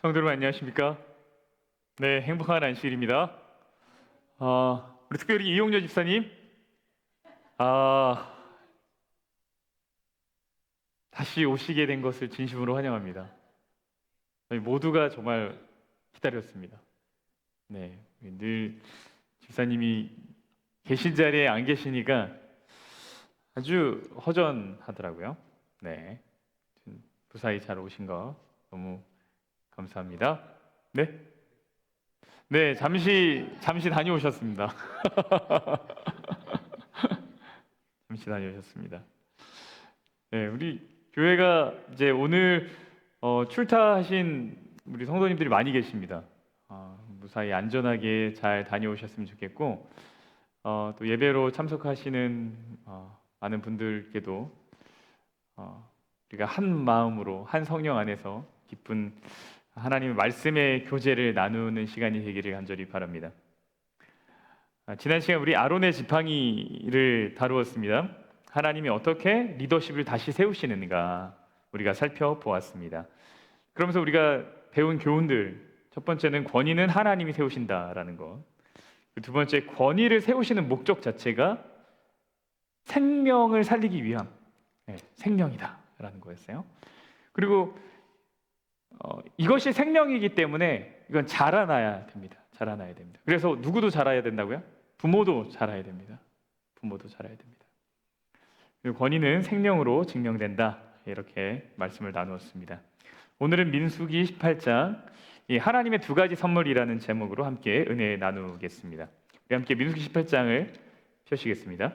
성도 여러분 안녕하십니까? 네, 행복한 안식일입니다. 우리 특별히 이용렬 집사님, 아, 다시 오시게 된 것을 진심으로 환영합니다. 저희 모두가 정말 기다렸습니다. 네, 늘 집사님이 계신 자리에 안 계시니까 아주 허전하더라고요. 네, 무사히 잘 오신 거 너무 감사합니다. 네, 네, 잠시 다녀오셨습니다. 잠시 다녀오셨습니다. 네, 우리 교회가 이제 오늘 출타하신 우리 성도님들이 많이 계십니다. 무사히 안전하게 잘 다녀오셨으면 좋겠고, 또 예배로 참석하시는 많은 분들께도 우리가 한 마음으로 한 성령 안에서 기쁜 하나님의 말씀의 교제를 나누는 시간이 되기를 간절히 바랍니다. 지난 시간 우리 아론의 지팡이를 다루었습니다. 하나님이 어떻게 리더십을 다시 세우시는가 우리가 살펴보았습니다. 그러면서 우리가 배운 교훈들, 첫 번째는 권위는 하나님이 세우신다라는 것, 두 번째 권위를 세우시는 목적 자체가 생명을 살리기 위한 생명이다라는 거였어요. 그리고 이것이 생명이기 때문에 이건 자라나야 됩니다. 자라나야 됩니다. 그래서 누구도 자라야 된다고요? 부모도 자라야 됩니다. 부모도 자라야 됩니다. 권위는 생명으로 증명된다. 이렇게 말씀을 나누었습니다. 오늘은 민수기 18장 하나님의 두 가지 선물이라는 제목으로 함께 은혜 나누겠습니다. 우리 함께 민수기 18장을 펴시겠습니다.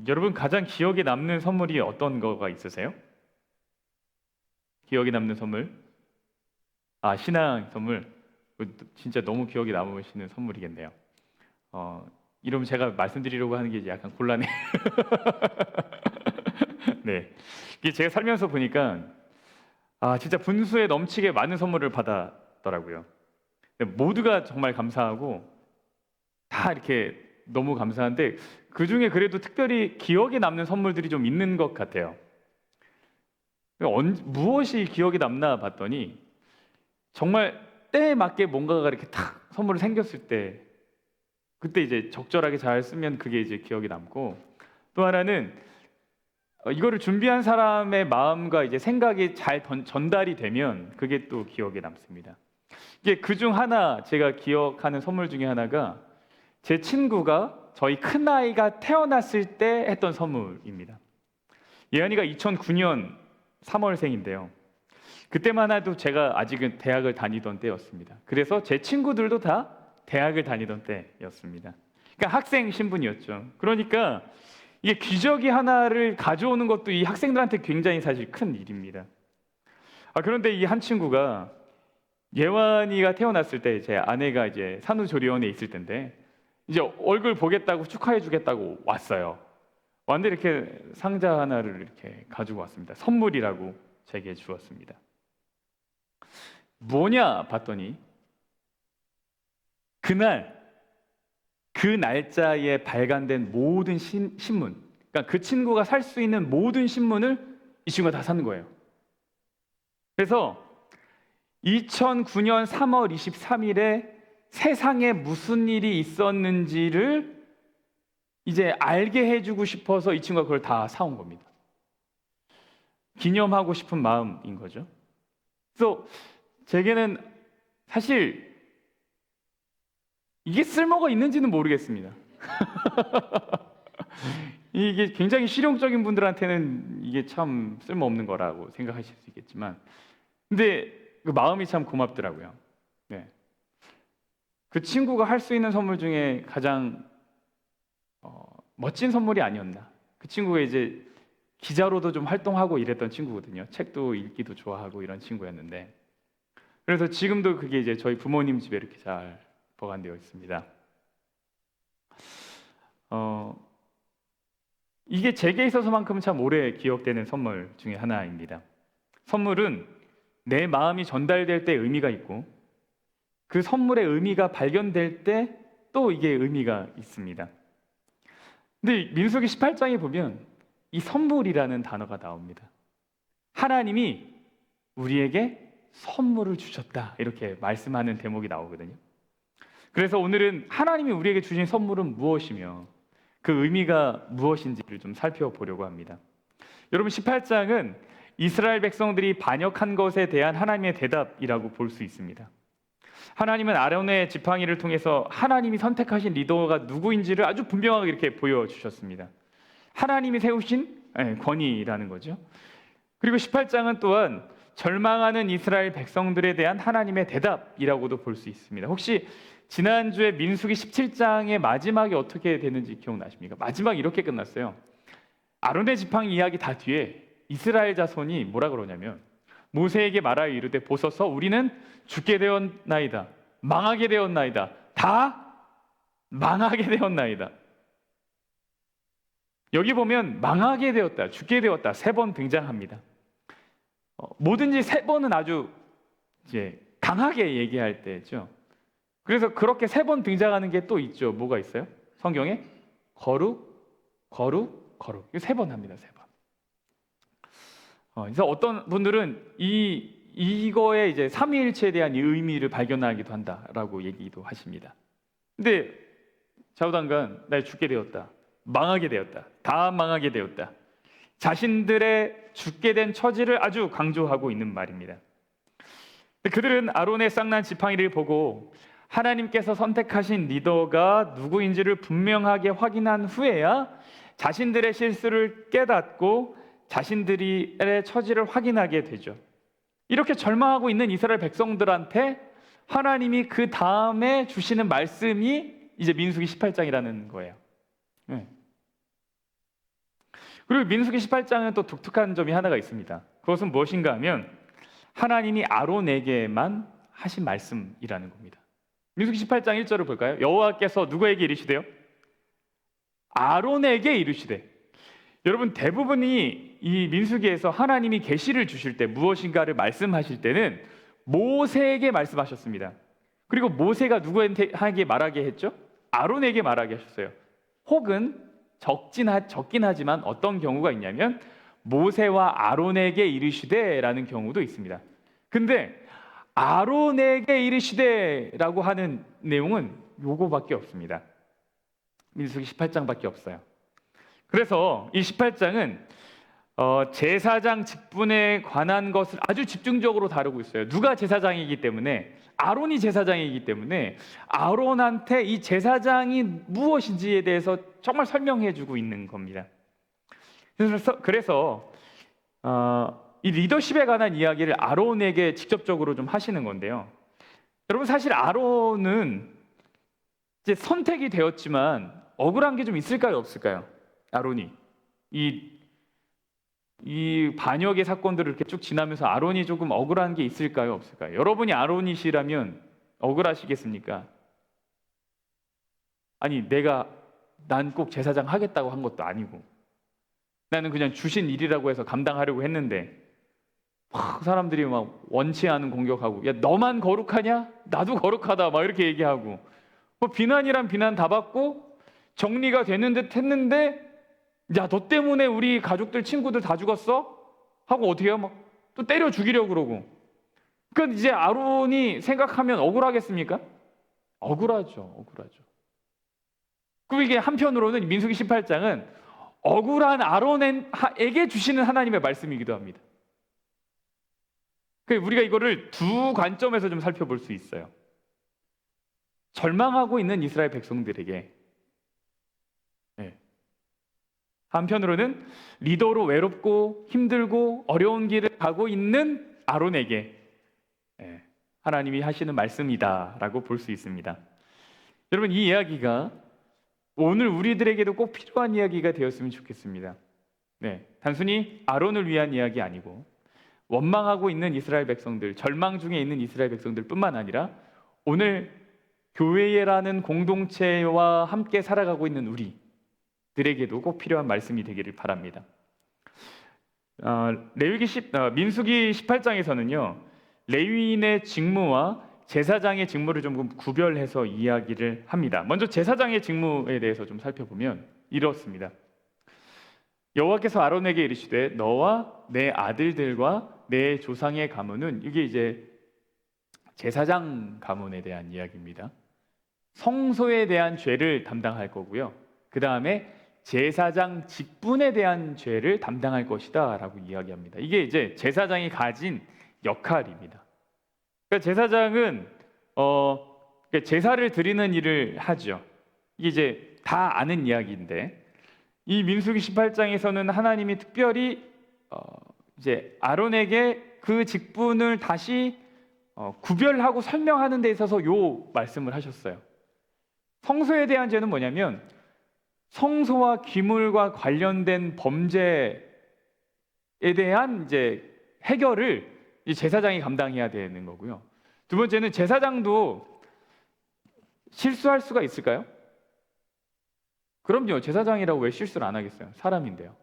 여러분 가장 기억에 남는 선물이 어떤 거가 있으세요? 기억에 남는 선물? 신앙 선물. 진짜 너무 기억에 남으시는 선물이겠네요. 이러면 제가 말씀드리려고 하는 게 이제 약간 곤란해. 네, 이게 제가 살면서 보니까 진짜 분수에 넘치게 많은 선물을 받았더라고요. 모두가 정말 감사하고 다 이렇게 너무 감사한데 그 중에 그래도 특별히 기억에 남는 선물들이 좀 있는 것 같아요. 무엇이 기억에 남나 봤더니 정말 때에 맞게 뭔가가 이렇게 탁 선물이 생겼을 때 그때 이제 적절하게 잘 쓰면 그게 이제 기억에 남고, 또 하나는 이거를 준비한 사람의 마음과 이제 생각이 잘 전달이 되면 그게 또 기억에 남습니다. 이게 그중 하나 제가 기억하는 선물 중에 하나가 제 친구가 저희 큰아이가 태어났을 때 했던 선물입니다. 예언이가 2009년 3월생인데요. 그때만 해도 제가 아직은 대학을 다니던 때였습니다. 그래서 제 친구들도 다 대학을 다니던 때였습니다. 그러니까 학생 신분이었죠. 그러니까 이게 기저귀 하나를 가져오는 것도 이 학생들한테 굉장히 사실 큰 일입니다. 그런데 이 한 친구가 예완이가 태어났을 때 제 아내가 이제 산후조리원에 있을 텐데 이제 얼굴 보겠다고 축하해 주겠다고 왔어요. 왔는데 이렇게 상자 하나를 이렇게 가지고 왔습니다. 선물이라고 제게 주었습니다. 뭐냐 봤더니 그날 그 날짜에 발간된 모든 신문, 그러니까 그 친구가 살 수 있는 모든 신문을 이 친구가 다 산 거예요. 그래서 2009년 3월 23일에 세상에 무슨 일이 있었는지를 이제 알게 해주고 싶어서 이 친구가 그걸 다 사온 겁니다. 기념하고 싶은 마음인 거죠. 그래서 제게는 사실 이게 쓸모가 있는지는 모르겠습니다. 이게 굉장히 실용적인 분들한테는 이게 참 쓸모없는 거라고 생각하실 수 있겠지만, 근데 그 마음이 참 고맙더라고요. 네. 그 친구가 할 수 있는 선물 중에 가장 멋진 선물이 아니었나. 그 친구가 이제 기자로도 좀 활동하고 이랬던 친구거든요. 책도 읽기도 좋아하고 이런 친구였는데, 그래서 지금도 그게 이제 저희 부모님 집에 이렇게 잘 보관되어 있습니다. 이게 제게 있어서만큼은 참 오래 기억되는 선물 중에 하나입니다. 선물은 내 마음이 전달될 때 의미가 있고 그 선물의 의미가 발견될 때 또 이게 의미가 있습니다. 근데 민수기 18장에 보면 이 선물이라는 단어가 나옵니다. 하나님이 우리에게 선물을 주셨다, 이렇게 말씀하는 대목이 나오거든요. 그래서 오늘은 하나님이 우리에게 주신 선물은 무엇이며 그 의미가 무엇인지를 좀 살펴보려고 합니다. 여러분, 18장은 이스라엘 백성들이 반역한 것에 대한 하나님의 대답이라고 볼 수 있습니다. 하나님은 아론의 지팡이를 통해서 하나님이 선택하신 리더가 누구인지를 아주 분명하게 이렇게 보여주셨습니다. 하나님이 세우신 권위라는 거죠. 그리고 18장은 또한 절망하는 이스라엘 백성들에 대한 하나님의 대답이라고도 볼 수 있습니다. 혹시 지난주에 민수기 17장의 마지막이 어떻게 되는지 기억나십니까? 마지막 이렇게 끝났어요. 아론의 지팡이 이야기 다 뒤에 이스라엘 자손이 뭐라 그러냐면 모세에게 말하여 이르되 보소서 우리는 죽게 되었나이다, 망하게 되었나이다, 다 망하게 되었나이다. 여기 보면 망하게 되었다, 죽게 되었다 3번 등장합니다. 뭐든지 3번은 아주 이제 강하게 얘기할 때죠. 그래서 그렇게 3번 등장하는 게 또 있죠. 뭐가 있어요? 성경에 거룩, 거룩, 거룩. 이거 3번 합니다. 3번. 그래서 어떤 분들은 이거에 이제 삼위일체에 대한 이 의미를 발견하기도 한다라고 얘기도 하십니다. 근데 좌우당간 날 죽게 되었다, 망하게 되었다, 다 망하게 되었다, 자신들의 죽게 된 처지를 아주 강조하고 있는 말입니다. 그들은 아론의 쌍난 지팡이를 보고 하나님께서 선택하신 리더가 누구인지를 분명하게 확인한 후에야 자신들의 실수를 깨닫고 자신들의 처지를 확인하게 되죠. 이렇게 절망하고 있는 이스라엘 백성들한테 하나님이 그 다음에 주시는 말씀이 이제 민수기 18장이라는 거예요. 그리고 민수기 18장은 또 독특한 점이 하나가 있습니다. 그것은 무엇인가 하면 하나님이 아론에게만 하신 말씀이라는 겁니다. 민수기 18장 1절을 볼까요? 여호와께서 누구에게 이르시되요? 아론에게 이르시되. 여러분, 대부분이 이 민수기에서 하나님이 계시를 주실 때 무엇인가를 말씀하실 때는 모세에게 말씀하셨습니다. 그리고 모세가 누구에게 말하게 했죠? 아론에게 말하게 하셨어요. 혹은 적긴 하지만 어떤 경우가 있냐면 모세와 아론에게 이르시되라는 경우도 있습니다. 근데 아론에게 이르시되라고 하는 내용은 요거밖에 없습니다. 민수기 18장밖에 없어요. 그래서 이 18장은 제사장 직분에 관한 것을 아주 집중적으로 다루고 있어요. 누가 제사장이기 때문에, 아론이 제사장이기 때문에 아론한테 이 제사장이 무엇인지에 대해서 정말 설명해주고 있는 겁니다. 그래서 이 리더십에 관한 이야기를 아론에게 직접적으로 좀 하시는 건데요. 여러분, 사실 아론은 이제 선택이 되었지만 억울한 게 좀 있을까요, 없을까요? 아론이 이 반역의 사건들을 이렇게 쭉 지나면서 아론이 조금 억울한 게 있을까요, 없을까요? 여러분이 아론이시라면 억울하시겠습니까? 아니, 난 꼭 제사장 하겠다고 한 것도 아니고 나는 그냥 주신 일이라고 해서 감당하려고 했는데 사람들이 막 원치 않은 공격하고, 야 너만 거룩하냐? 나도 거룩하다, 막 이렇게 얘기하고, 뭐 비난이란 비난 다 받고 정리가 되는 듯 했는데, 야 너 때문에 우리 가족들 친구들 다 죽었어? 하고 어떻게 해요? 막 또 때려 죽이려고 그러고. 그러니까 이제 아론이 생각하면 억울하겠습니까? 억울하죠. 그리고 이게 한편으로는 민수기 18장은 억울한 아론에게 주시는 하나님의 말씀이기도 합니다. 우리가 이거를 두 관점에서 좀 살펴볼 수 있어요. 절망하고 있는 이스라엘 백성들에게, 한편으로는 리더로 외롭고 힘들고 어려운 길을 가고 있는 아론에게 하나님이 하시는 말씀이다라고 볼 수 있습니다. 여러분, 이 이야기가 오늘 우리들에게도 꼭 필요한 이야기가 되었으면 좋겠습니다. 단순히 아론을 위한 이야기 아니고 원망하고 있는 이스라엘 백성들, 절망 중에 있는 이스라엘 백성들 뿐만 아니라 오늘 교회라는 공동체와 함께 살아가고 있는 우리들에게도 꼭 필요한 말씀이 되기를 바랍니다. 민수기 18장에서는요, 레위인의 직무와 제사장의 직무를 좀 구별해서 이야기를 합니다. 먼저 제사장의 직무에 대해서 좀 살펴보면 이렇습니다. 여호와께서 아론에게 이르시되 너와 내 아들들과 내 조상의 가문은, 이게 이제 제사장 가문에 대한 이야기입니다. 성소에 대한 죄를 담당할 거고요. 그 다음에 제사장 직분에 대한 죄를 담당할 것이다 라고 이야기합니다. 이게 이제 제사장이 가진 역할입니다. 그러니까 제사장은 제사를 드리는 일을 하죠. 이게 이제 다 아는 이야기인데, 이 민수기 18장에서는 하나님이 특별히 이제 아론에게 그 직분을 다시 구별하고 설명하는 데 있어서 요 말씀을 하셨어요. 성소에 대한 죄는 뭐냐면 성소와 기물과 관련된 범죄에 대한 이제 해결을 이 제사장이 감당해야 되는 거고요. 두 번째는 제사장도 실수할 수가 있을까요? 그럼요. 제사장이라고 왜 실수를 안 하겠어요? 사람인데요.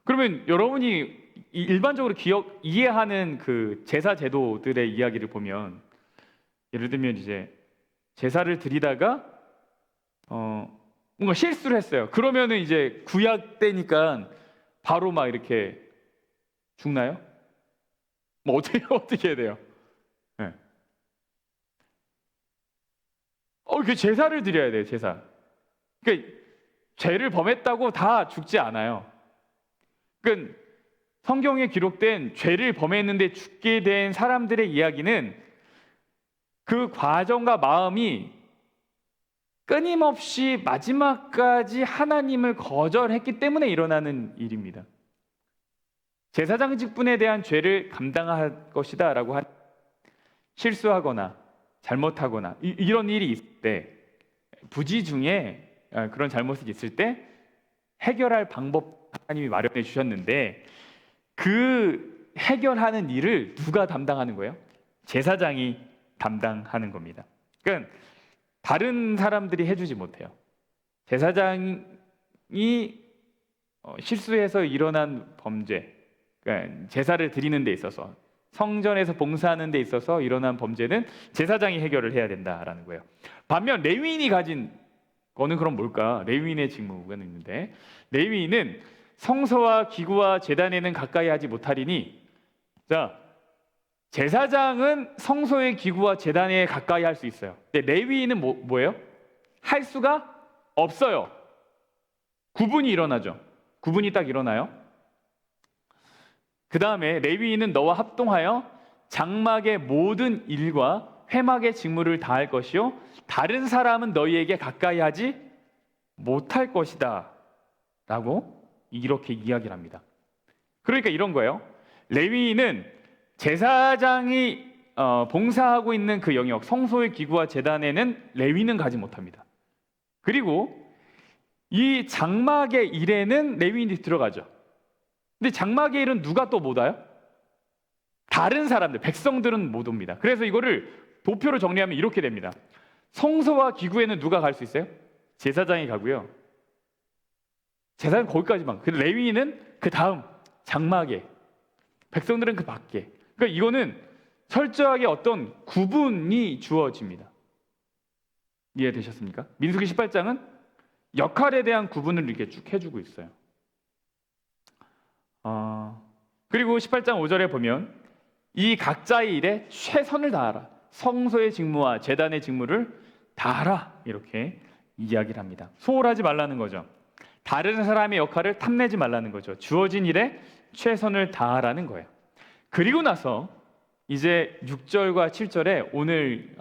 그러면 여러분이 일반적으로 이해하는 그 제사 제도들의 이야기를 보면, 예를 들면 이제 제사를 드리다가 뭔가 실수를 했어요. 그러면은 이제 구약 때니까 바로 막 이렇게 죽나요? 뭐 어떻게 해야 돼요? 네. 그 제사를 드려야 돼요. 제사. 그러니까 죄를 범했다고 다 죽지 않아요. 그러니까 성경에 기록된 죄를 범했는데 죽게 된 사람들의 이야기는 그 과정과 마음이 끊임없이 마지막까지 하나님을 거절했기 때문에 일어나는 일입니다. 제사장 직분에 대한 죄를 감당할 것이다 라고 실수하거나 잘못하거나 이런 일이 있을 때, 부지 중에 그런 잘못이 있을 때 해결할 방법 하나님이 마련해 주셨는데, 그 해결하는 일을 누가 담당하는 거예요? 제사장이 담당하는 겁니다. 그러니까 다른 사람들이 해주지 못해요. 제사장이 실수해서 일어난 범죄, 그러니까 제사를 드리는 데 있어서, 성전에서 봉사하는 데 있어서 일어난 범죄는 제사장이 해결을 해야 된다라는 거예요. 반면 레위인이 가진 거는 그럼 뭘까? 레위인의 직무가 있는데, 레위인은 성소와 기구와 제단에는 가까이 하지 못하리니, 자, 제사장은 성소의 기구와 제단에 가까이 할 수 있어요. 근데 레위인은 뭐예요? 할 수가 없어요. 구분이 일어나죠. 구분이 딱 일어나요. 그 다음에 레위인은 너와 합동하여 장막의 모든 일과 회막의 직무를 다할 것이요 다른 사람은 너희에게 가까이 하지 못할 것이다 라고 이렇게 이야기를 합니다. 그러니까 이런 거예요. 레위인은 제사장이 봉사하고 있는 그 영역, 성소의 기구와 제단에는 레위는 가지 못합니다. 그리고 이 장막의 일에는 레위인이 들어가죠. 근데 장막의 일은 누가 또 못 와요? 다른 사람들, 백성들은 못 옵니다. 그래서 이거를 도표로 정리하면 이렇게 됩니다. 성소와 기구에는 누가 갈 수 있어요? 제사장이 가고요. 제사장은 거기까지만. 그 레위인은 그 다음 장막에, 백성들은 그 밖에. 그러니까 이거는 철저하게 어떤 구분이 주어집니다. 이해되셨습니까? 민수기 18장은 역할에 대한 구분을 이렇게 쭉 해주고 있어요. 그리고 18장 5절에 보면 이 각자의 일에 최선을 다하라. 성소의 직무와 제단의 직무를 다하라. 이렇게 이야기를 합니다. 소홀하지 말라는 거죠. 다른 사람의 역할을 탐내지 말라는 거죠. 주어진 일에 최선을 다하라는 거예요. 그리고 나서 이제 6절과 7절에 오늘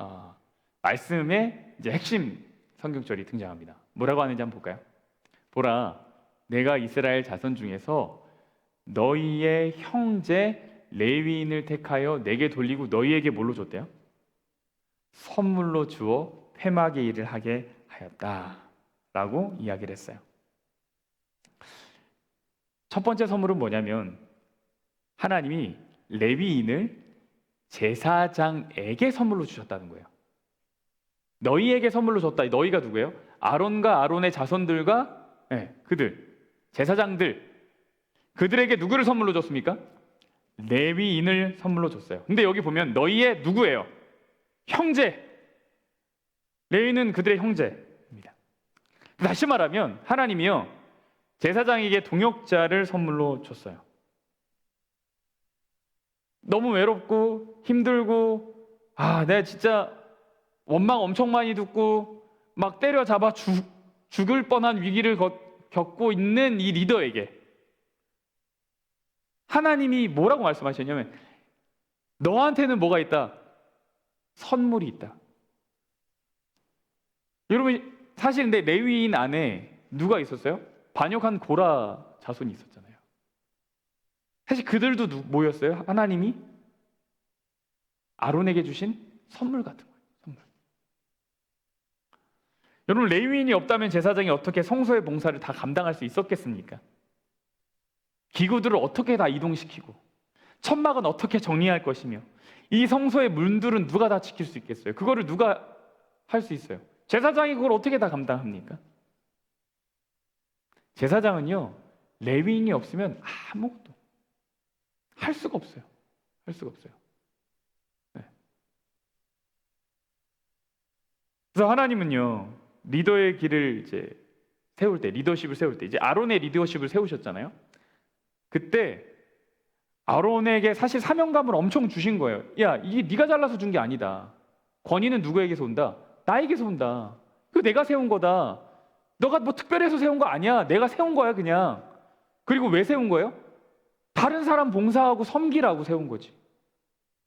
말씀의 이제 핵심 성경절이 등장합니다. 뭐라고 하는지 한번 볼까요? 보라, 내가 이스라엘 자손 중에서 너희의 형제 레위인을 택하여 내게 돌리고 너희에게 뭘로 줬대요? 선물로 주어 회막의 일을 하게 하였다 라고 이야기를 했어요. 첫 번째 선물은 뭐냐면 하나님이 레위인을 제사장에게 선물로 주셨다는 거예요. 너희에게 선물로 줬다. 너희가 누구예요? 아론과 아론의 자손들과 그들, 제사장들, 그들에게 누구를 선물로 줬습니까? 레위인을 선물로 줬어요. 근데 여기 보면 너희의 누구예요? 형제. 레위인은 그들의 형제입니다. 다시 말하면 하나님이요, 제사장에게 동역자를 선물로 줬어요. 너무 외롭고 힘들고 내가 진짜 원망 엄청 많이 듣고 막 때려잡아 죽을 뻔한 위기를 겪고 있는 이 리더에게 하나님이 뭐라고 말씀하셨냐면, 너한테는 뭐가 있다? 선물이 있다. 여러분, 사실 근데 레위인 안에 누가 있었어요? 반역한 고라 자손이 있었잖아요. 사실 그들도 뭐였어요? 하나님이 아론에게 주신 선물 같은 거예요. 선물. 여러분, 레위인이 없다면 제사장이 어떻게 성소의 봉사를 다 감당할 수 있었겠습니까? 기구들을 어떻게 다 이동시키고 천막은 어떻게 정리할 것이며 이 성소의 문들은 누가 다 지킬 수 있겠어요? 그거를 누가 할 수 있어요? 제사장이 그걸 어떻게 다 감당합니까? 제사장은요, 레위인이 없으면 아무것도 할 수가 없어요. 할 수가 없어요. 네. 그래서 하나님은요, 리더의 길을 이제 세울 때, 리더십을 세울 때, 이제 아론의 리더십을 세우셨잖아요. 그때 아론에게 사실 사명감을 엄청 주신 거예요. 야, 이게 네가 잘라서 준 게 아니다. 권위는 누구에게서 온다? 나에게서 온다. 그거 내가 세운 거다. 너가 뭐 특별해서 세운 거 아니야. 내가 세운 거야, 그냥. 그리고 왜 세운 거예요? 다른 사람 봉사하고 섬기라고 세운 거지.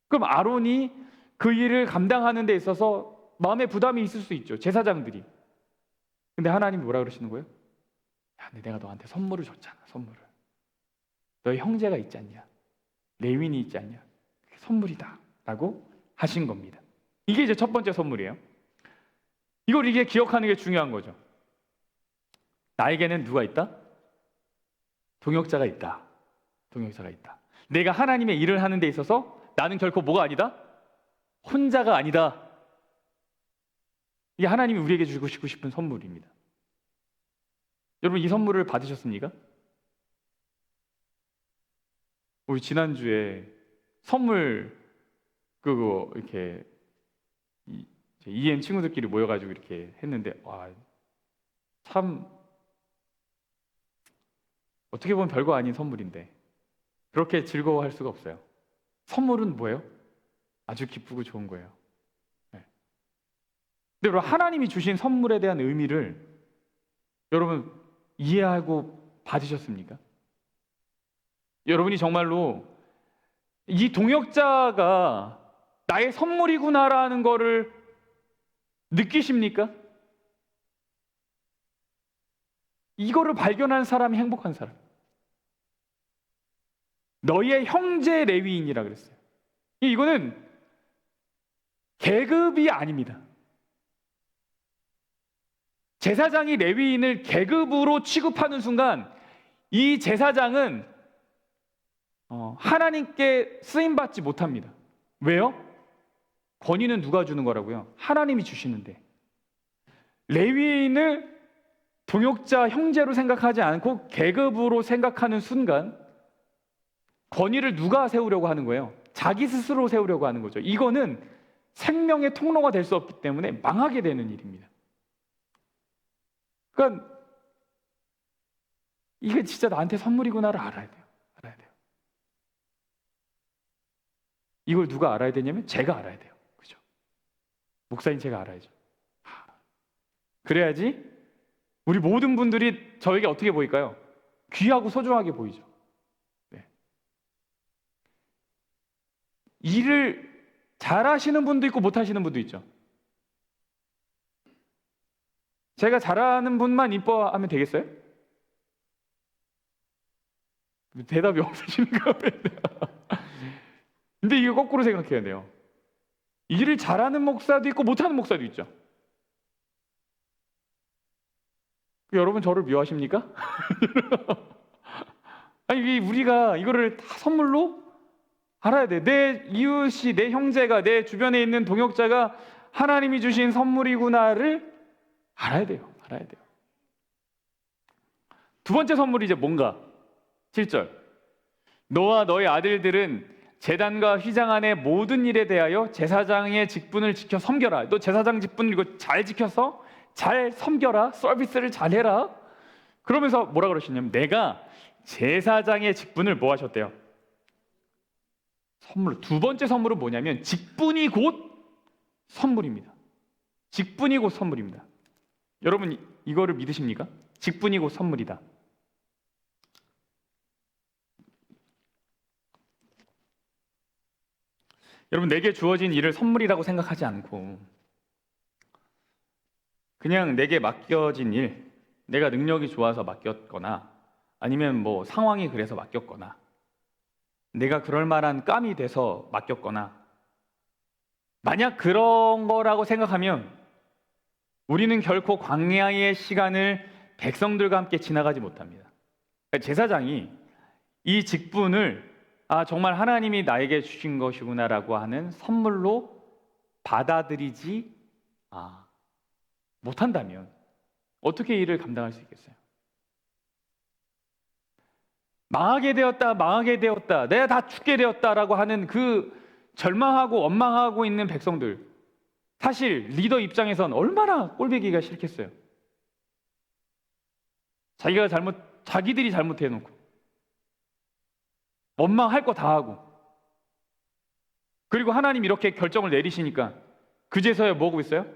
그럼 아론이 그 일을 감당하는 데 있어서 마음에 부담이 있을 수 있죠, 제사장들이. 근데 하나님이 뭐라 그러시는 거예요? 야, 근데 내가 너한테 선물을 줬잖아, 선물을. 너의 형제가 있지 않냐? 레위인이 있지 않냐? 그게 선물이다 라고 하신 겁니다. 이게 이제 첫 번째 선물이에요. 이게 기억하는 게 중요한 거죠. 나에게는 누가 있다? 동역자가 있다. 동역자가 있다. 내가 하나님의 일을 하는 데 있어서 나는 결코 뭐가 아니다? 혼자가 아니다. 이게 하나님이 우리에게 주고 싶은 선물입니다. 여러분, 이 선물을 받으셨습니까? 우리 지난주에 선물 그거 이렇게 EM 친구들끼리 모여가지고 이렇게 했는데, 참 어떻게 보면 별거 아닌 선물인데 그렇게 즐거워할 수가 없어요. 선물은 뭐예요? 아주 기쁘고 좋은 거예요. 네. 근데 여러분, 하나님이 주신 선물에 대한 의미를 여러분 이해하고 받으셨습니까? 여러분이 정말로 이 동역자가 나의 선물이구나라는 거를 느끼십니까? 이거를 발견한 사람이 행복한 사람. 너희의 형제 레위인이라 그랬어요. 이거는 계급이 아닙니다. 제사장이 레위인을 계급으로 취급하는 순간 이 제사장은 하나님께 쓰임받지 못합니다. 왜요? 권위는 누가 주는 거라고요? 하나님이 주시는데. 레위인을 동역자, 형제로 생각하지 않고 계급으로 생각하는 순간 권위를 누가 세우려고 하는 거예요? 자기 스스로 세우려고 하는 거죠. 이거는 생명의 통로가 될 수 없기 때문에 망하게 되는 일입니다. 그러니까 이게 진짜 나한테 선물이구나를 알아야 돼요. 알아야 돼요. 이걸 누가 알아야 되냐면 제가 알아야 돼요. 그죠? 목사님 제가 알아야죠. 그래야지 우리 모든 분들이 저에게 어떻게 보일까요? 귀하고 소중하게 보이죠. 네. 일을 잘하시는 분도 있고 못하시는 분도 있죠. 제가 잘하는 분만 이뻐하면 되겠어요? 대답이 없으시니까. 근데 이게 거꾸로 생각해야 돼요. 일을 잘하는 목사도 있고 못하는 목사도 있죠. 여러분 저를 미워하십니까? 아니, 우리가 이거를 다 선물로 알아야 돼. 내 이웃이, 내 형제가, 내 주변에 있는 동역자가 하나님이 주신 선물이구나를 알아야 돼요. 알아야 돼요. 두 번째 선물이 이제 뭔가? 7절. 너와 너의 아들들은 제단과 휘장 안의 모든 일에 대하여 제사장의 직분을 지켜 섬겨라. 너 제사장 직분 이거 잘 지켜서 잘 섬겨라, 서비스를 잘해라. 그러면서 뭐라 그러시냐면 내가 제사장의 직분을 뭐 하셨대요? 선물. 두 번째 선물은 뭐냐면 직분이 곧 선물입니다. 직분이 곧 선물입니다. 여러분 이거를 믿으십니까? 직분이 곧 선물이다. 여러분 내게 주어진 일을 선물이라고 생각하지 않고 그냥 내게 맡겨진 일, 내가 능력이 좋아서 맡겼거나 아니면 뭐 상황이 그래서 맡겼거나 내가 그럴 만한 깜이 돼서 맡겼거나 만약 그런 거라고 생각하면 우리는 결코 광야의 시간을 백성들과 함께 지나가지 못합니다. 제사장이 이 직분을 정말 하나님이 나에게 주신 것이구나라고 하는 선물로 받아들이지 못한다면 어떻게 이 일을 감당할 수 있겠어요? 망하게 되었다, 내가 다 죽게 되었다라고 하는 그 절망하고 원망하고 있는 백성들, 사실 리더 입장에선 얼마나 꼴보기가 싫겠어요. 자기들이 잘못해놓고 원망할 거 다 하고, 그리고 하나님 이렇게 결정을 내리시니까 그제서야 뭐 하고 있어요?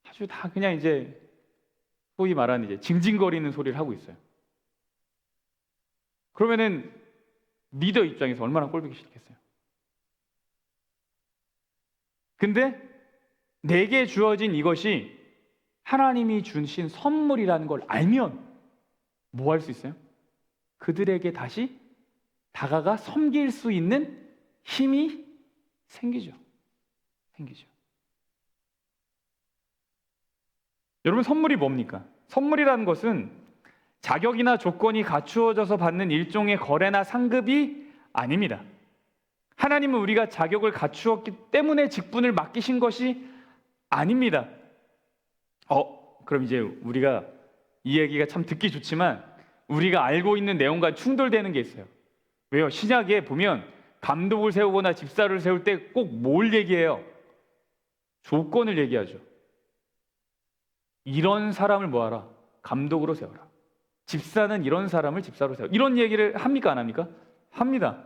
아주 다 그냥 이제 소위 말하는 이제 징징거리는 소리를 하고 있어요. 그러면은 리더 입장에서 얼마나 꼴보기 싫겠어요. 근데 내게 주어진 이것이 하나님이 주신 선물이라는 걸 알면 뭐 할 수 있어요? 그들에게 다시 다가가 섬길 수 있는 힘이 생기죠. 여러분 선물이 뭡니까? 선물이라는 것은 자격이나 조건이 갖추어져서 받는 일종의 거래나 상급이 아닙니다. 하나님은 우리가 자격을 갖추었기 때문에 직분을 맡기신 것이 아닙니다. 그럼 이제 우리가 이 얘기가 참 듣기 좋지만 우리가 알고 있는 내용과 충돌되는 게 있어요. 왜요? 신약에 보면 감독을 세우거나 집사를 세울 때 꼭 뭘 얘기해요? 조건을 얘기하죠. 이런 사람을 뭐하라? 감독으로 세워라. 집사는 이런 사람을 집사로 세워. 이런 얘기를 합니까? 안 합니까? 합니다.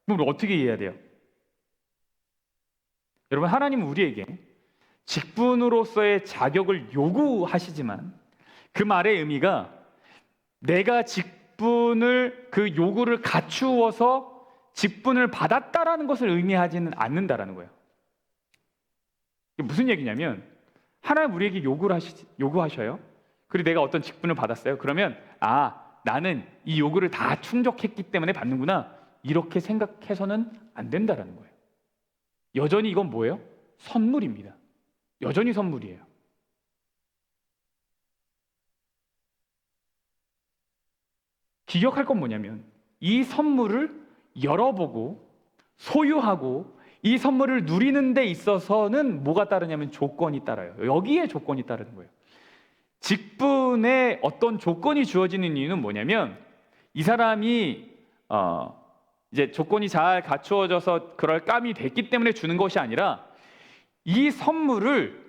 그럼 어떻게 이해해야 돼요? 여러분 하나님은 우리에게 직분으로서의 자격을 요구하시지만 그 말의 의미가 내가 직분을 그 요구를 갖추어서 직분을 받았다라는 것을 의미하지는 않는다라는 거예요. 이게 무슨 얘기냐면 하나님 우리에게 요구하셔요. 그리고 내가 어떤 직분을 받았어요. 그러면 나는 이 요구를 다 충족했기 때문에 받는구나. 이렇게 생각해서는 안 된다라는 거예요. 여전히 이건 뭐예요? 선물입니다. 여전히 선물이에요. 기억할 건 뭐냐면 이 선물을 열어보고 소유하고 이 선물을 누리는 데 있어서는 뭐가 따르냐면 조건이 따라요. 여기에 조건이 따르는 거예요. 직분에 어떤 조건이 주어지는 이유는 뭐냐면 이 사람이 이제 조건이 잘 갖추어져서 그럴 깜이 됐기 때문에 주는 것이 아니라 이 선물을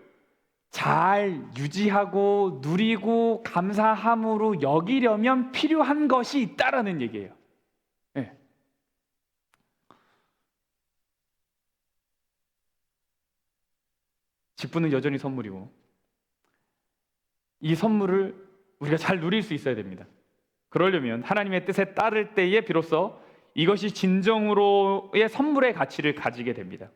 잘 유지하고 누리고 감사함으로 여기려면 필요한 것이 있다라는 얘기예요. 네. 직분은 여전히 선물이고 이 선물을 우리가 잘 누릴 수 있어야 됩니다. 그러려면 하나님의 뜻에 따를 때에 비로소 이것이 진정으로의 선물의 가치를 가지게 됩니다.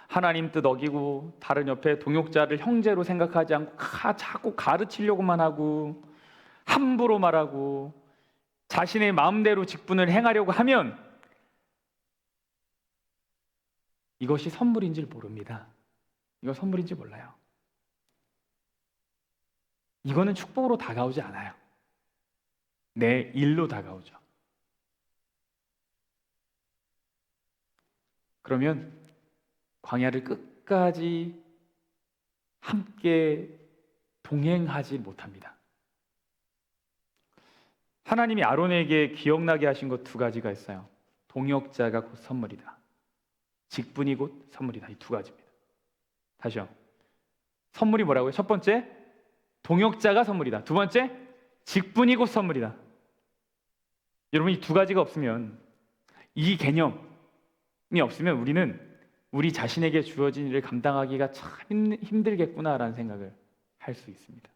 하나님 뜻 어기고 다른 옆에 동역자를 형제로 생각하지 않고 자꾸 가르치려고만 하고 함부로 말하고 자신의 마음대로 직분을 행하려고 하면 이것이 선물인지 모릅니다. 이거 선물인지 몰라요. 이거는 축복으로 다가오지 않아요. 내 일로 다가오죠. 그러면 광야를 끝까지 함께 동행하지 못합니다. 하나님이 아론에게 기억나게 하신 것 두 가지가 있어요. 동역자가 곧 선물이다. 직분이 곧 선물이다. 이 두 가지입니다. 다시요. 선물이 뭐라고요? 첫 번째, 동역자가 선물이다. 두 번째, 직분이 곧 선물이다. 여러분, 이 두 가지가 없으면, 이 개념이 없으면 우리는 우리 자신에게 주어진 일을 감당하기가 참 힘들겠구나라는 생각을 할 수 있습니다.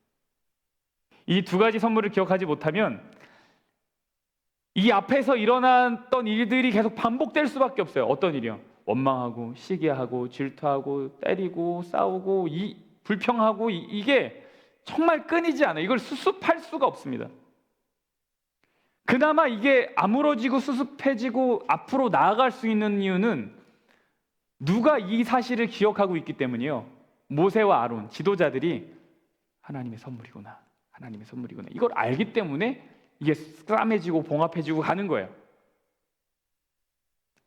이 두 가지 선물을 기억하지 못하면 이 앞에서 일어났던 일들이 계속 반복될 수밖에 없어요. 어떤 일이요? 원망하고 시기하고 질투하고 때리고 싸우고 불평하고 이게 정말 끊이지 않아요. 이걸 수습할 수가 없습니다. 그나마 이게 아물어지고 수습해지고 앞으로 나아갈 수 있는 이유는 누가 이 사실을 기억하고 있기 때문이요. 모세와 아론, 지도자들이 하나님의 선물이구나, 하나님의 선물이구나, 이걸 알기 때문에 이게 싸매지고 봉합해지고 가는 거예요.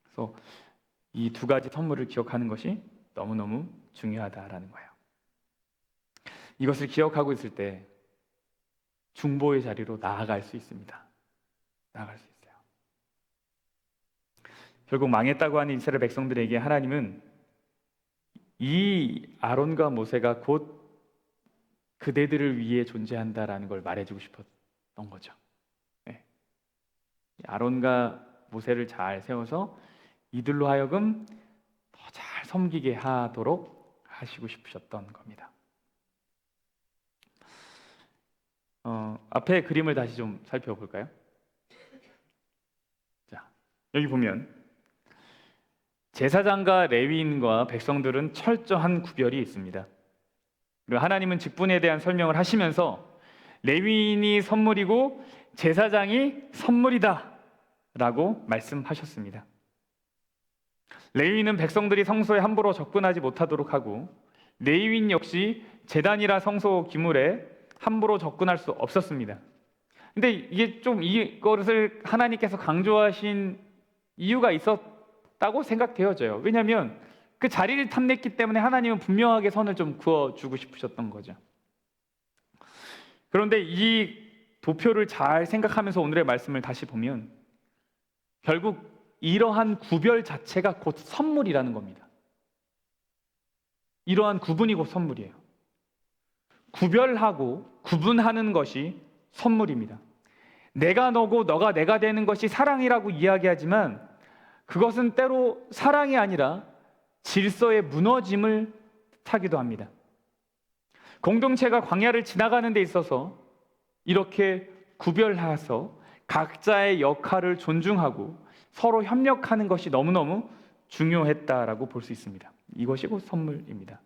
그래서 이 두 가지 선물을 기억하는 것이 너무너무 중요하다라는 거예요. 이것을 기억하고 있을 때 중보의 자리로 나아갈 수 있습니다. 나아갈 수 있어요. 결국 망했다고 하는 이스라엘 백성들에게 하나님은 이 아론과 모세가 곧 그대들을 위해 존재한다라는 걸 말해주고 싶었던 거죠. 네. 아론과 모세를 잘 세워서 이들로 하여금 더 잘 섬기게 하도록 하시고 싶으셨던 겁니다. 앞에 그림을 다시 좀 살펴볼까요? 자, 여기 보면 제사장과 레위인과 백성들은 철저한 구별이 있습니다. 그리고 하나님은 직분에 대한 설명을 하시면서 레위인이 선물이고 제사장이 선물이다 라고 말씀하셨습니다. 레위인은 백성들이 성소에 함부로 접근하지 못하도록 하고, 레위인 역시 제단이라 성소 기물에 함부로 접근할 수 없었습니다. 근데 이게 좀 이것을 하나님께서 강조하신 이유가 있었다고 생각되어져요. 왜냐하면 그 자리를 탐냈기 때문에 하나님은 분명하게 선을 좀 그어주고 싶으셨던 거죠. 그런데 이 도표를 잘 생각하면서 오늘의 말씀을 다시 보면 결국 이러한 구별 자체가 곧 선물이라는 겁니다. 이러한 구분이 곧 선물이에요. 구별하고 구분하는 것이 선물입니다. 내가 너고 너가 내가 되는 것이 사랑이라고 이야기하지만 그것은 때로 사랑이 아니라 질서의 무너짐을 뜻하기도 합니다. 공동체가 광야를 지나가는 데 있어서 이렇게 구별해서 각자의 역할을 존중하고 서로 협력하는 것이 너무너무 중요했다라고 볼 수 있습니다. 이것이 곧 선물입니다.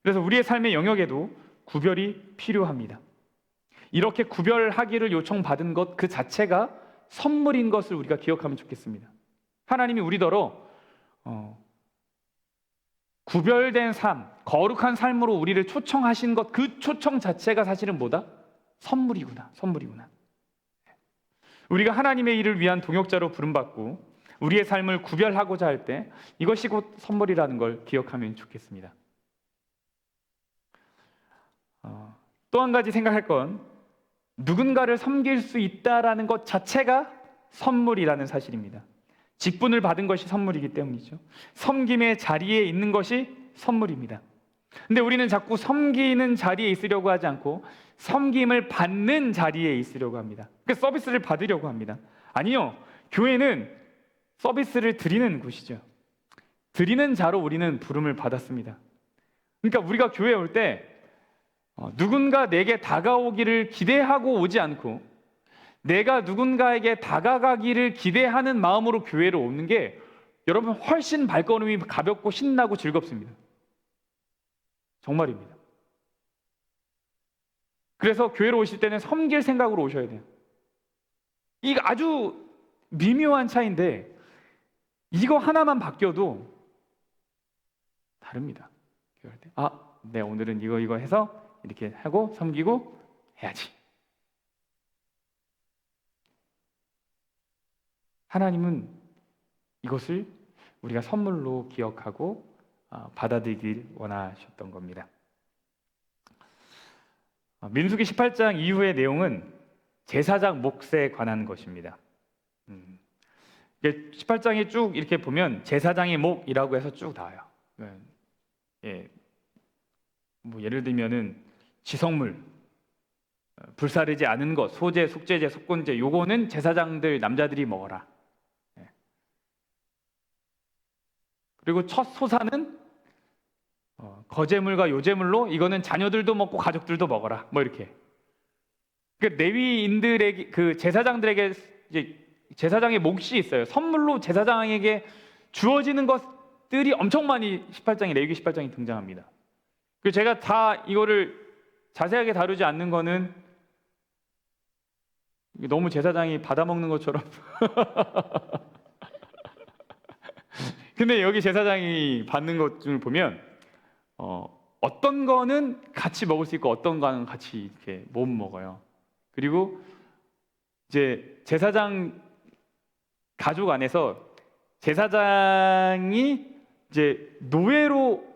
그래서 우리의 삶의 영역에도 구별이 필요합니다. 이렇게 구별하기를 요청받은 것 그 자체가 선물인 것을 우리가 기억하면 좋겠습니다. 하나님이 우리더러 구별된 삶, 거룩한 삶으로 우리를 초청하신 것, 그 초청 자체가 사실은 뭐다? 선물이구나, 선물이구나. 우리가 하나님의 일을 위한 동역자로 부름받고 우리의 삶을 구별하고자 할 때 이것이 곧 선물이라는 걸 기억하면 좋겠습니다. 또 한 가지 생각할 건 누군가를 섬길 수 있다라는 것 자체가 선물이라는 사실입니다. 직분을 받은 것이 선물이기 때문이죠. 섬김의 자리에 있는 것이 선물입니다. 근데 우리는 자꾸 섬기는 자리에 있으려고 하지 않고 섬김을 받는 자리에 있으려고 합니다. 그러니까 서비스를 받으려고 합니다. 아니요, 교회는 서비스를 드리는 곳이죠. 드리는 자로 우리는 부름을 받았습니다. 그러니까 우리가 교회에 올 때 누군가 내게 다가오기를 기대하고 오지 않고 내가 누군가에게 다가가기를 기대하는 마음으로 교회를 오는 게 여러분 훨씬 발걸음이 가볍고 신나고 즐겁습니다. 정말입니다. 그래서 교회로 오실 때는 섬길 생각으로 오셔야 돼요. 이거 아주 미묘한 차이인데 이거 하나만 바뀌어도 다릅니다. 네, 오늘은 이거 해서 이렇게 하고 섬기고 해야지. 하나님은 이것을 우리가 선물로 기억하고 받아들이길 원하셨던 겁니다. 민수기 18장 이후의 내용은 제사장 몫에 관한 것입니다. 18장에 쭉 이렇게 보면 제사장의 몫이라고 해서 쭉 나와요. 예. 뭐 예를 들면은 지성물, 불사르지 않은 것, 소제, 속죄제, 속건제, 요거는 제사장들 남자들이 먹어라. 예. 그리고 첫 소사는 거제물과 요제물로 이거는 자녀들도 먹고 가족들도 먹어라. 뭐 이렇게. 그 레위인들에게, 그 제사장들에게 이제 제사장의 몫이 있어요. 선물로 제사장에게 주어지는 것들이 엄청 많이 18장에 레위기 18장이 등장합니다. 그 제가 다 이거를 자세하게 다루지 않는 거는 너무 제사장이 받아먹는 것처럼. 근데 여기 제사장이 받는 것 중을 보면 어떤 거는 같이 먹을 수 있고 어떤 거는 같이 이렇게 못 먹어요. 그리고 이제 제사장 가족 안에서 제사장이 이제 노예로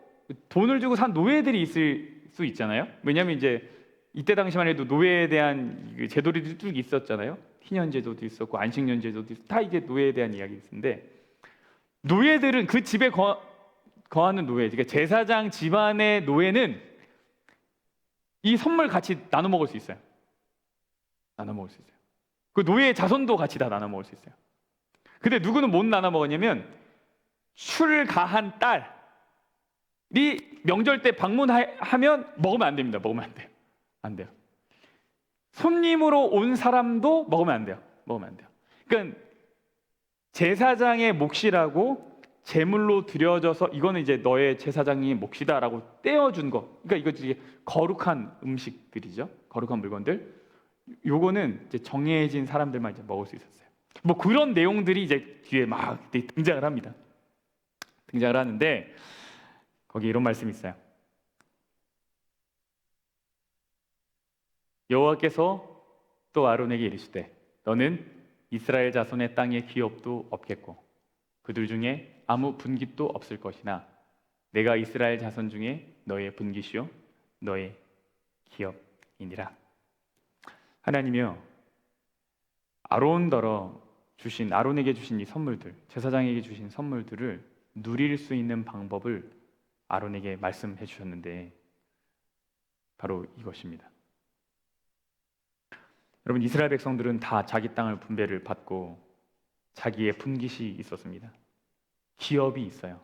돈을 주고 산 노예들이 있을 수 있잖아요. 왜냐하면 이제 이때 당시만 해도 노예에 대한 제도들이 쭉 있었잖아요. 희년 제도도 있었고 안식년 제도도 있었고 다 이제 노예에 대한 이야기인데, 노예들은 그 집에 거하는 노예, 그러니까 제사장 집안의 노예는 이 선물 같이 나눠 먹을 수 있어요. 나눠 먹을 수 있어요. 그 노예의 자손도 같이 다 나눠 먹을 수 있어요. 근데 누구는 못 나눠 먹었냐면 출가한 딸이 명절 때 방문하면 먹으면 안 됩니다. 먹으면 안 돼요. 안 돼요. 손님으로 온 사람도 먹으면 안 돼요. 먹으면 안 돼요. 그러니까 제사장의 몫이라고 제물로 드려져서 이거는 이제 너의 제사장의 몫이다라고 떼어준 거. 그러니까 이거 이제 거룩한 음식들이죠. 거룩한 물건들. 요거는 이제 정해진 사람들만 이제 먹을 수 있었어요. 뭐 그런 내용들이 이제 뒤에 막 등장을 합니다. 등장을 하는데 거기 이런 말씀이 있어요. 여호와께서 또 아론에게 이르시되 너는 이스라엘 자손의 땅에 기업도 없겠고 그들 중에 아무 분깃도 없을 것이나 내가 이스라엘 자손 중에 너의 분깃이요 너의 기업이니라. 하나님이요, 아론에게 주신 이 선물들, 제사장에게 주신 선물들을 누릴 수 있는 방법을 아론에게 말씀해 주셨는데 바로 이것입니다. 여러분, 이스라엘 백성들은 다 자기 땅을 분배를 받고 자기의 분깃이 있었습니다. 기업이 있어요.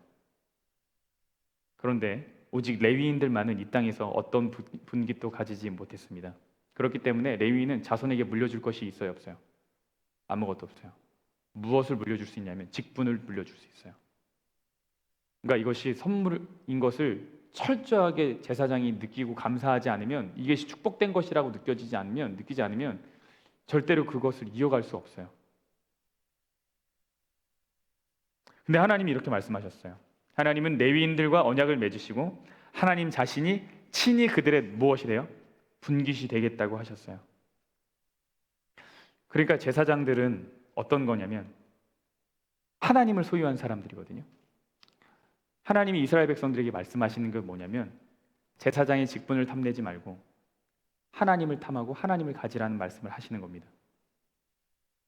그런데 오직 레위인들만은 이 땅에서 어떤 분깃도 가지지 못했습니다. 그렇기 때문에 레위인은 자손에게 물려줄 것이 있어요, 없어요? 아무것도 없어요. 무엇을 물려줄 수 있냐면 직분을 물려줄 수 있어요. 그러니까 이것이 선물인 것을 철저하게 제사장이 느끼고 감사하지 않으면, 이것이 축복된 것이라고 느끼지 않으면 절대로 그것을 이어갈 수 없어요. 근데 하나님이 이렇게 말씀하셨어요. 하나님은 레위인들과 언약을 맺으시고 하나님 자신이 친히 그들의 무엇이래요? 분깃이 되겠다고 하셨어요. 그러니까 제사장들은 어떤 거냐면 하나님을 소유한 사람들이거든요. 하나님이 이스라엘 백성들에게 말씀하시는 게 뭐냐면 제사장의 직분을 탐내지 말고 하나님을 탐하고 하나님을 가지라는 말씀을 하시는 겁니다.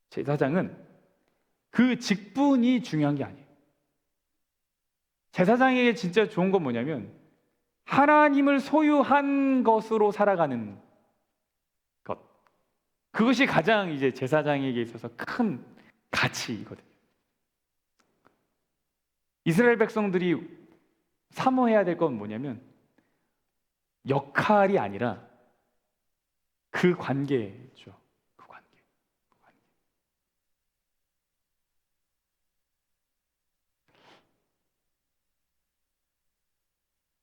제사장은 그 직분이 중요한 게 아니에요. 제사장에게 진짜 좋은 건 뭐냐면 하나님을 소유한 것으로 살아가는 것. 그것이 가장 이제 제사장에게 있어서 큰 가치이거든요. 이스라엘 백성들이 사모해야 될 건 뭐냐면 역할이 아니라 그 관계죠. 그 관계.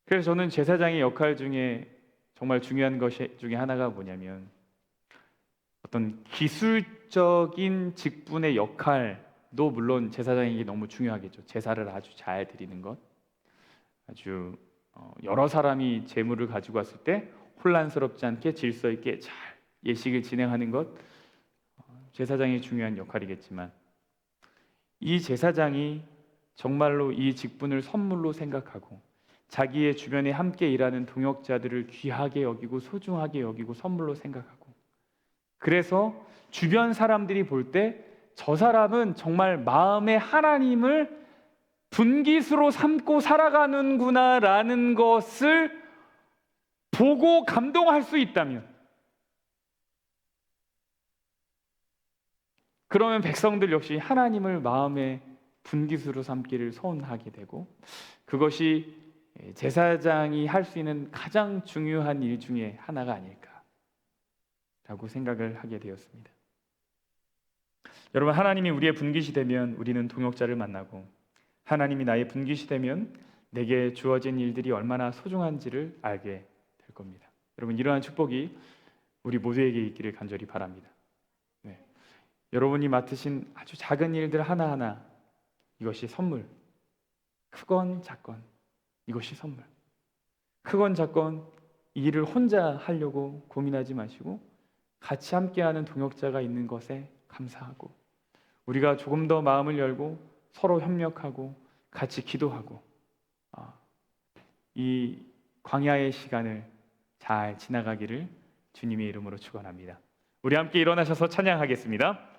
그래서 저는 제사장의 역할 중에 정말 중요한 것 중에 하나가 뭐냐면 어떤 기술적인 직분의 역할도 물론 제사장에게 너무 중요하겠죠. 제사를 아주 잘 드리는 것, 아주 여러 사람이 제물을 가지고 왔을 때 혼란스럽지 않게 질서 있게 잘 예식을 진행하는 것, 제사장이 중요한 역할이겠지만 이 제사장이 정말로 이 직분을 선물로 생각하고 자기의 주변에 함께 일하는 동역자들을 귀하게 여기고 소중하게 여기고 선물로 생각하고, 그래서 주변 사람들이 볼 때 저 사람은 정말 마음에 하나님을 분깃으로 삼고 살아가는구나라는 것을 보고 감동할 수 있다면, 그러면 백성들 역시 하나님을 마음의 분깃으로 삼기를 소원하게 되고, 그것이 제사장이 할 수 있는 가장 중요한 일 중에 하나가 아닐까라고 생각을 하게 되었습니다. 여러분, 하나님이 우리의 분깃이 되면 우리는 동역자를 만나고, 하나님이 나의 분깃이 되면 내게 주어진 일들이 얼마나 소중한지를 알게 될 겁니다. 여러분, 이러한 축복이 우리 모두에게 있기를 간절히 바랍니다. 네. 여러분이 맡으신 아주 작은 일들 하나하나, 이것이 선물. 크건 작건 이것이 선물. 크건 작건 이 일을 혼자 하려고 고민하지 마시고 같이 함께하는 동역자가 있는 것에 감사하고, 우리가 조금 더 마음을 열고 서로 협력하고 같이 기도하고 이 광야의 시간을 잘 지나가기를 주님의 이름으로 축원합니다. 우리 함께 일어나셔서 찬양하겠습니다.